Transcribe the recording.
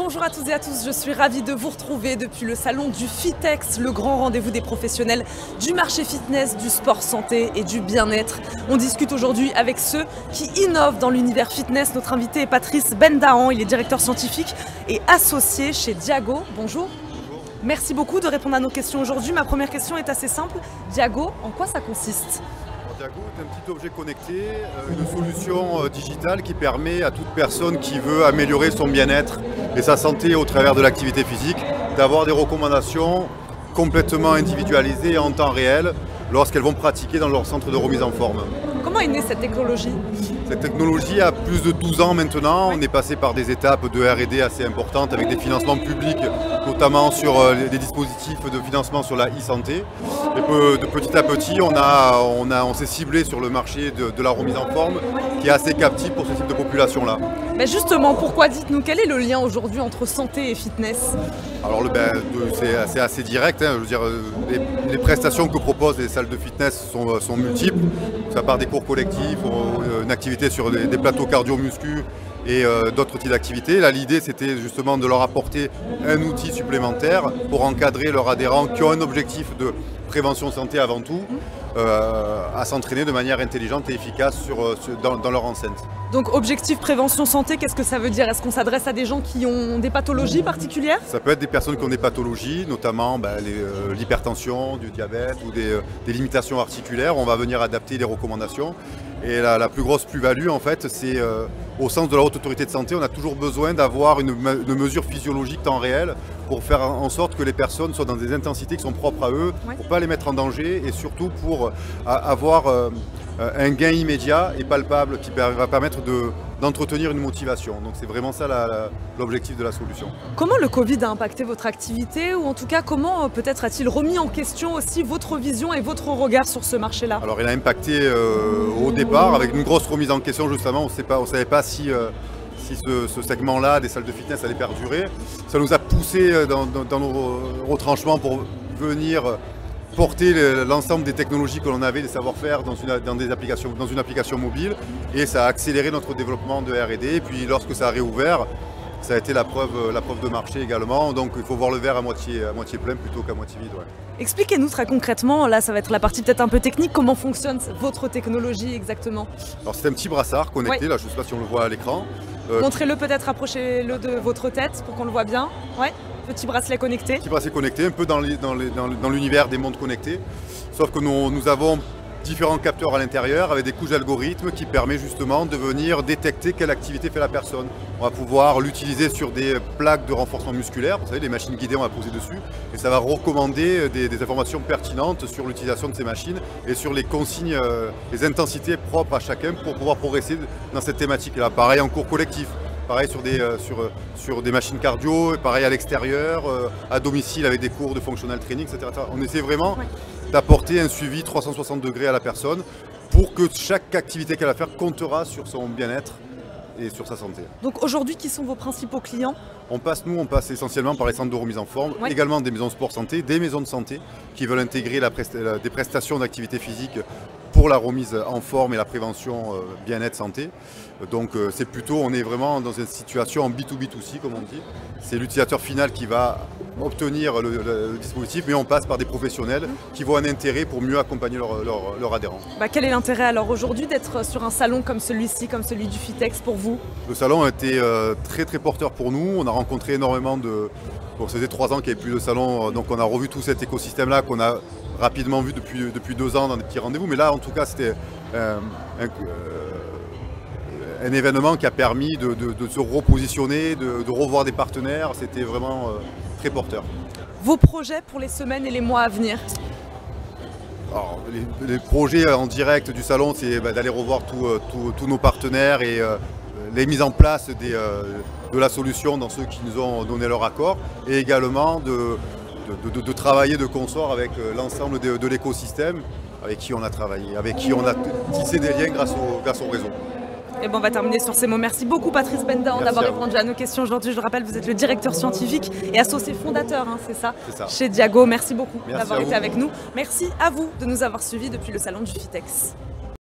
Bonjour à toutes et à tous, je suis ravie de vous retrouver depuis le salon du Fitex, le grand rendez-vous des professionnels du marché fitness, du sport santé et du bien-être. On discute aujourd'hui avec ceux qui innovent dans l'univers fitness. Notre invité est Patrice Bendahan, il est directeur scientifique et associé chez Diago. Bonjour. Merci beaucoup de répondre à nos questions aujourd'hui. Ma première question est assez simple. Diago, en quoi ça consiste ? Diago est un petit objet connecté, une solution digitale qui permet à toute personne qui veut améliorer son bien-être et sa santé au travers de l'activité physique d'avoir des recommandations complètement individualisées et en temps réel lorsqu'elles vont pratiquer dans leur centre de remise en forme. Comment est née cette technologie ? Cette technologie a plus de 12 ans maintenant. On est passé par des étapes de R&D assez importantes avec des financements publics, notamment sur des dispositifs de financement sur la e-santé. Et de petit à petit, on s'est ciblé sur le marché de la remise en forme qui est assez captif pour ce type de population-là. Mais justement, pourquoi, dites-nous, quel est le lien aujourd'hui entre santé et fitness ? Alors c'est assez direct, hein. Je veux dire, les prestations que proposent les salles de fitness sont multiples. Ça part des cours collectifs, une activité sur des plateaux cardio-muscu et d'autres types d'activités. Là, l'idée, c'était justement de leur apporter un outil supplémentaire pour encadrer leurs adhérents qui ont un objectif de prévention santé avant tout, à s'entraîner de manière intelligente et efficace dans leur enceinte. Donc objectif prévention santé, qu'est-ce que ça veut dire? Est-ce qu'on s'adresse à des gens qui ont des pathologies particulières? Ça peut être des personnes qui ont des pathologies, notamment l'hypertension, du diabète ou des limitations articulaires. On va venir adapter les recommandations. Et la plus grosse plus-value, en fait, c'est au sens de la Haute Autorité de Santé, on a toujours besoin d'avoir une mesure physiologique temps réel pour faire en sorte que les personnes soient dans des intensités qui sont propres à eux, pour ne pas les mettre en danger et surtout pour avoir un gain immédiat et palpable qui va permettre d'entretenir une motivation. Donc c'est vraiment ça l'objectif de la solution. Comment le Covid a impacté votre activité, ou en tout cas comment peut-être a-t-il remis en question aussi votre vision et votre regard sur ce marché-là? Alors il a impacté au départ avec une grosse remise en question justement. On ne savait pas si ce segment-là des salles de fitness allait perdurer. Ça nous a poussé dans nos retranchements pour venir porter l'ensemble des technologies que l'on avait, des savoir-faire dans une application mobile, et ça a accéléré notre développement de R&D. Et puis lorsque ça a réouvert, ça a été la preuve de marché également. Donc il faut voir le verre à moitié plein plutôt qu'à moitié vide. Ouais. Expliquez-nous très concrètement, là ça va être la partie peut-être un peu technique, comment fonctionne votre technologie exactement? Alors c'est un petit brassard connecté, là je ne sais pas si on le voit à l'écran. Montrez-le peut-être, approchez-le de votre tête pour qu'on le voit bien. Ouais. Petit bracelet connecté. Petit bracelet connecté, un peu dans l'univers des montres connectées. Sauf que nous avons différents capteurs à l'intérieur avec des couches d'algorithmes qui permettent justement de venir détecter quelle activité fait la personne. On va pouvoir l'utiliser sur des plaques de renforcement musculaire. Vous savez, les machines guidées, on va poser dessus. Et ça va recommander des informations pertinentes sur l'utilisation de ces machines et sur les consignes, les intensités propres à chacun pour pouvoir progresser dans cette thématique-là. Pareil en cours collectif. Pareil sur des machines cardio, pareil à l'extérieur, à domicile avec des cours de functional training, etc. On essaie vraiment d'apporter un suivi 360 degrés à la personne pour que chaque activité qu'elle va faire comptera sur son bien-être et sur sa santé. Donc aujourd'hui, qui sont vos principaux clients? On passe essentiellement par les centres de remise en forme, également des maisons de sport santé, des maisons de santé qui veulent intégrer des prestations d'activité physique pour la remise en forme et la prévention bien-être santé. Donc on est vraiment dans une situation en B2B2C comme on dit. C'est l'utilisateur final qui va obtenir le dispositif, mais on passe par des professionnels qui voient un intérêt pour mieux accompagner leurs adhérents. Quel est l'intérêt alors aujourd'hui d'être sur un salon comme celui-ci, comme celui du Fitex pour vous? Le salon a été très très porteur pour nous. On a rencontré énormément ça faisait 3 ans qu'il n'y avait plus de salon, donc on a revu tout cet écosystème-là qu'on a rapidement vu depuis 2 ans dans des petits rendez-vous. Mais là, en tout cas, c'était un événement qui a permis de se repositionner, de revoir des partenaires. C'était vraiment très porteur. Vos projets pour les semaines et les mois à venir? Alors, les projets en direct du salon, c'est d'aller revoir tous nos partenaires et les mises en place de la solution dans ceux qui nous ont donné leur accord, et également de travailler de consort avec l'ensemble de l'écosystème avec qui on a travaillé, avec qui on a tissé des liens grâce au réseau. Et on va terminer sur ces mots. Merci beaucoup Patrice Bendahan d'avoir répondu à nos questions aujourd'hui. Je le rappelle, vous êtes le directeur scientifique et associé fondateur, c'est ça, chez Diago. Merci beaucoup d'avoir été avec nous. Merci à vous de nous avoir suivis depuis le salon du Fitex.